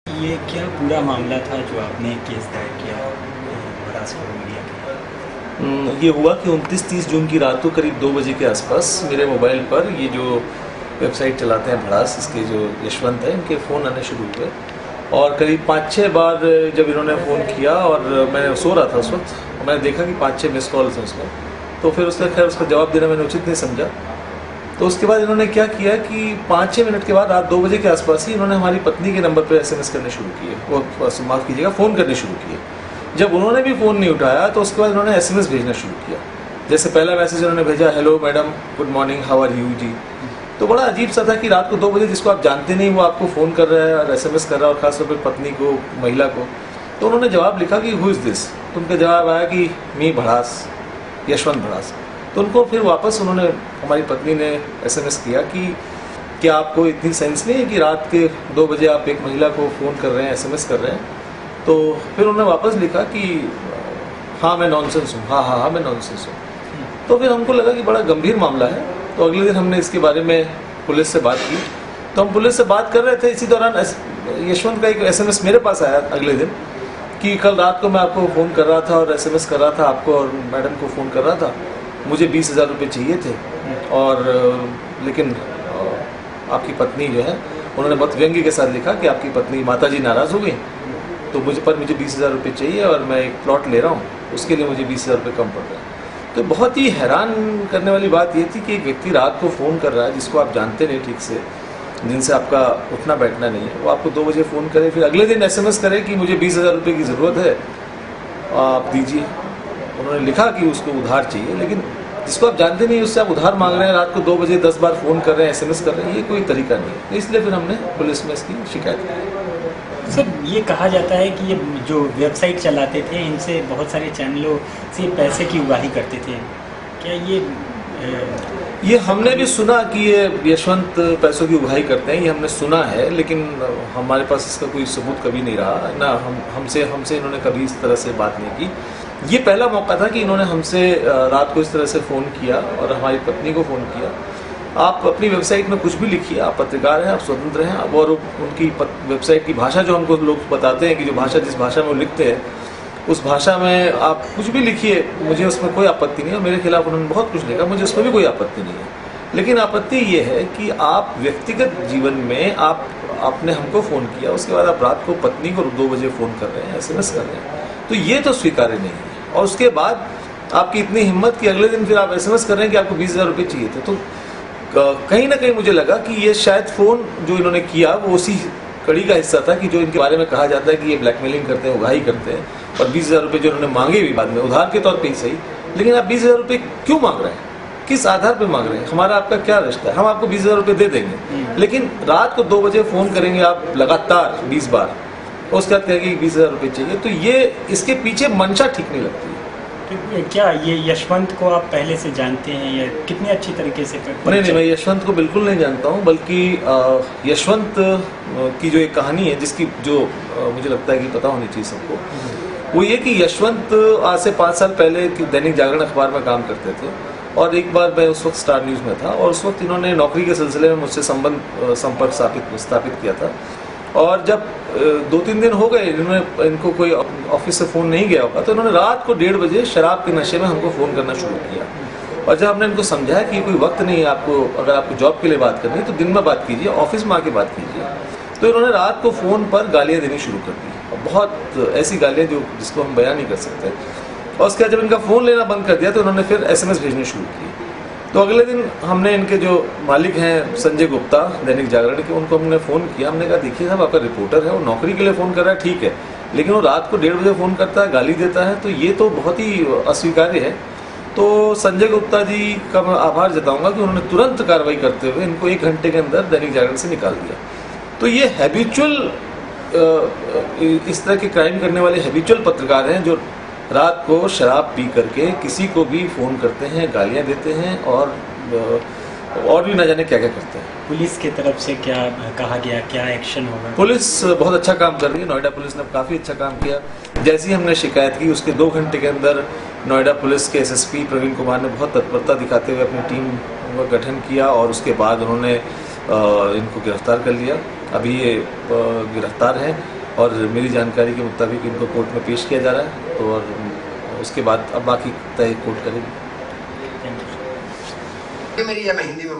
ये क्या पूरा मामला था जो आपने केस दायर किया भड़ास सोशल मीडिया के? ये हुआ कि 29-30 जून की रात को करीब 2 बजे के आसपास मेरे मोबाइल पर ये जो वेबसाइट चलाते हैं भड़ास, इसके जो यशवंत है, इनके फ़ोन आने शुरू हुए और करीब 5-6 बार जब इन्होंने फ़ोन किया और मैं सो रहा था उस वक्त, मैंने देखा कि 5-6 मिस कॉल्स हैं उसमें, तो फिर उसका जवाब देना मैंने उचित नहीं समझा। तो उसके बाद इन्होंने क्या किया कि 5-6 मिनट के बाद रात 2 बजे के आसपास ही इन्होंने हमारी पत्नी के नंबर पर SMS करने शुरू किए, वो माफ़ कीजिएगा, फ़ोन करने शुरू किए। जब उन्होंने भी फ़ोन नहीं उठाया तो उसके बाद उन्होंने SMS भेजना शुरू किया। जैसे पहला मैसेज उन्होंने भेजा, hello madam, good morning, how are you जी। तो बड़ा अजीब सा था कि रात को 2 बजे जिसको आप जानते नहीं वो आपको फ़ोन कर रहा है और SMS कर रहा है, और ख़ासतौर पर पत्नी को, महिला को। तो उन्होंने जवाब लिखा कि हु इज़ दिस। तो उनका जवाब आया कि मी भड़ास, यशवंत भड़ास। तो उनको फिर वापस उन्होंने, हमारी पत्नी ने SMS किया कि क्या आपको इतनी सेंस नहीं है कि रात के 2 बजे आप एक महिला को फ़ोन कर रहे हैं, SMS कर रहे हैं। तो फिर उन्होंने वापस लिखा कि हाँ मैं नॉनसेंस हूँ, हाँ मैं नॉनसेंस हूँ। तो फिर हमको लगा कि बड़ा गंभीर मामला है। तो अगले दिन हमने इसके बारे में पुलिस से बात की। तो हम पुलिस से बात कर रहे थे, इसी दौरान यशवंत का एक SMS मेरे पास आया अगले दिन कि कल रात को मैं आपको फ़ोन कर रहा था और SMS कर रहा था आपको, और मैडम को फ़ोन कर रहा था, मुझे 20,000 रुपये चाहिए थे, और लेकिन आपकी पत्नी जो है, उन्होंने बहुत व्यंग्य के साथ लिखा कि आपकी पत्नी माताजी नाराज़ हो गई, तो मुझे 20,000 रुपये चाहिए और मैं एक प्लॉट ले रहा हूँ, उसके लिए मुझे 20,000 रुपये कम पड़ रहा है। तो बहुत ही हैरान करने वाली बात ये थी कि एक व्यक्ति रात को फ़ोन कर रहा है जिसको आप जानते नहीं ठीक से, जिनसे आपका उठना बैठना नहीं है, वो आपको 2 बजे फ़ोन करे, फिर अगले दिन SMS करे कि मुझे 20,000 रुपये की ज़रूरत है, आप दीजिए। उन्होंने लिखा कि उसको उधार चाहिए, लेकिन जिसको आप जानते नहीं उससे आप उधार मांग रहे हैं, रात को 2 बजे 10 बार फ़ोन कर रहे हैं, SMS कर रहे हैं, ये कोई तरीका नहीं है। इसलिए फिर हमने पुलिस में इसकी शिकायत की। सर, ये कहा जाता है कि ये जो वेबसाइट चलाते थे, इनसे बहुत सारे चैनलों से पैसे की उगाही करते थे, क्या ये हमने भी सुना कि ये यशवंत पैसों की उगाही करते हैं, ये हमने सुना है, लेकिन हमारे पास इसका कोई सबूत कभी नहीं रहा ना। हमसे इन्होंने कभी इस तरह से बात नहीं की। ये पहला मौका था कि इन्होंने हमसे रात को इस तरह से फ़ोन किया और हमारी पत्नी को फ़ोन किया। आप अपनी वेबसाइट में कुछ भी लिखिए, आप पत्रकार हैं, आप स्वतंत्र हैं, और उनकी वेबसाइट की भाषा जो हमको लोग बताते हैं कि जो भाषा, जिस भाषा में वो लिखते हैं, उस भाषा में आप कुछ भी लिखिए, मुझे उसमें कोई आपत्ति नहीं है। मेरे खिलाफ उन्होंने बहुत कुछ लिखा, मुझे उसमें भी कोई आपत्ति नहीं है। लेकिन आपत्ति ये है कि आप व्यक्तिगत जीवन में आपने हमको फ़ोन किया, उसके बाद आप रात को पत्नी को 2 बजे फ़ोन कर रहे हैं, SMS कर रहे हैं, तो ये तो स्वीकार्य नहीं है। और उसके बाद आपकी इतनी हिम्मत कि अगले दिन फिर आप SMS कर रहे हैं कि आपको 20,000 रुपये चाहिए थे। तो कहीं ना कहीं मुझे लगा कि ये शायद फ़ोन जो इन्होंने किया वो उसी कड़ी का हिस्सा था कि जो इनके बारे में कहा जाता है कि ये ब्लैकमेलिंग करते हैं, उगाही करते हैं, और 20,000 रुपये जो उन्होंने मांगे भी बाद में उधार के तौर पे ही सही, लेकिन आप 20,000 रुपये क्यों मांग रहे हैं, किस आधार पे मांग रहे हैं? हमारा आपका क्या रिश्ता है? हम आपको 20,000 रुपये दे देंगे, लेकिन रात को 2 बजे फ़ोन करेंगे आप लगातार 20 बार, और उसके बाद कहेंगे 20,000 रुपये चाहिए, तो ये इसके पीछे मंशा ठीक नहीं लगती है। तो क्या ये यशवंत को आप पहले से जानते हैं या कितनी अच्छी तरीके से? नहीं, मैं यशवंत को बिल्कुल नहीं जानता हूँ, बल्कि यशवंत की जो एक कहानी है जिसकी जो मुझे लगता है कि पता होनी चाहिए सबको, वो ये कि यशवंत आज से 5 साल पहले दैनिक जागरण अखबार में काम करते थे, और एक बार मैं उस वक्त स्टार न्यूज़ में था, और उस वक्त इन्होंने नौकरी के सिलसिले में मुझसे संपर्क स्थापित किया था। और जब 2-3 दिन हो गए इनको कोई ऑफिस से फ़ोन नहीं गया होगा, तो इन्होंने रात को 1:30 बजे शराब के नशे में हमको फ़ोन करना शुरू किया। और जब हमने इनको समझाया कि कोई वक्त नहीं है आपको, अगर आपको जॉब के लिए बात करनी है तो दिन में बात कीजिए, ऑफिस में आके बात कीजिए, तो इन्होंने रात को फ़ोन पर गालियाँ देनी शुरू कर दी, और बहुत ऐसी गालियाँ जिसको हम बयान नहीं कर सकते। और उसके बाद जब इनका फ़ोन लेना बंद कर दिया तो इन्होंने फिर SMS भेजने शुरू किए। तो अगले दिन हमने इनके जो मालिक हैं संजय गुप्ता दैनिक जागरण के, उनको हमने फ़ोन किया। हमने कहा देखिए साहब, आपका रिपोर्टर है, वो नौकरी के लिए फ़ोन कर रहा है, ठीक है, लेकिन वो रात को 1:30 बजे फ़ोन करता है, गाली देता है, तो ये तो बहुत ही अस्वीकार्य है। तो संजय गुप्ता जी का मैं आभार जताऊंगा कि उन्होंने तुरंत कार्रवाई करते हुए इनको 1 घंटे के अंदर दैनिक जागरण से निकाल दिया। तो ये हैबिचुअल इस तरह के क्राइम करने वाले हैबिचुअल पत्रकार हैं जो रात को शराब पी करके किसी को भी फ़ोन करते हैं, गालियां देते हैं, और भी न जाने क्या क्या करते हैं। पुलिस की तरफ से क्या कहा गया, क्या एक्शन होगा? पुलिस बहुत अच्छा काम कर रही है। नोएडा पुलिस ने काफ़ी अच्छा काम किया। जैसे ही हमने शिकायत की उसके 2 घंटे के अंदर नोएडा पुलिस के SSP प्रवीण कुमार ने बहुत तत्परता दिखाते हुए अपनी टीम का गठन किया, और उसके बाद उन्होंने इनको गिरफ्तार कर लिया। अभी ये गिरफ्तार हैं और मेरी जानकारी के मुताबिक इनको कोर्ट में पेश किया जा रहा है, तो और उसके बाद अब बाकी तय कोर्ट करेगी। Thank you. मेरी या मैं हिंदी में